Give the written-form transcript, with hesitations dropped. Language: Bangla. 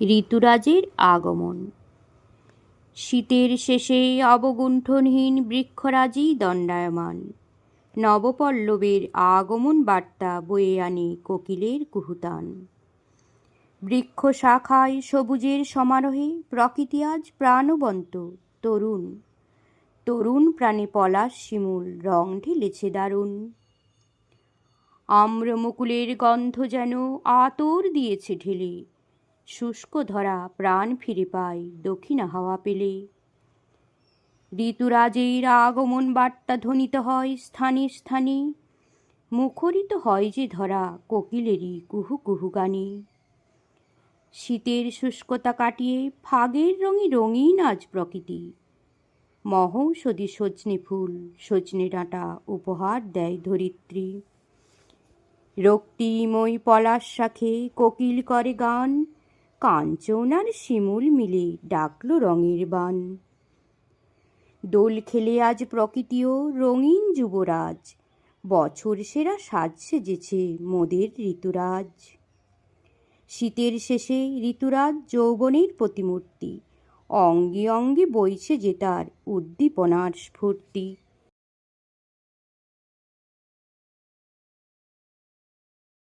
ঋতুরাজের আগমন। শীতের শেষে অবগুণ্ঠনহীন বৃক্ষরাজি দণ্ডায়মান। নবপল্লবের আগমন বার্তা বয়ে আনে কোকিলের কুহুতান। বৃক্ষ শাখায় সবুজের সমারোহে প্রকৃতি আজ প্রাণবন্ত, তরুণ। তরুণ প্রাণে পলাশ শিমুল রং ঢেলেছে দারুণ। আম্রমুকুলের গন্ধ যেন আতর দিয়েছে ঢেলে, শুষ্ক ধরা প্রাণ ফিরে পায় দক্ষিণা হাওয়া পেলে। ঋতুরাজের আগমন বার্তা ধ্বনিত হয় স্থানে স্থানে, মুখরিত হয় যে ধরা কোকিলেরই কুহু কুহু গানে। শীতের শুষ্কতা কাটিয়ে ফাগের রঙে রঙিন আজ প্রকৃতি। মহৌষধি সজনে ফুল সজনে ডাঁটা উপহার দেয় ধরিত্রী। রক্তিময় পলাশ শাখে কোকিল করে গান, কাঞ্চন আর শিমুল মিলে ডাকল রঙের বান। দোল খেলে আজ প্রকৃতিও রঙিন যুবরাজ, বছর সেরা সাজ সেজেছে মোদের ঋতুরাজ। শীতের শেষে ঋতুরাজ যৌবনের প্রতিমূর্তি, অঙ্গে অঙ্গে বইছে যে তার উদ্দীপনার স্ফূর্তি।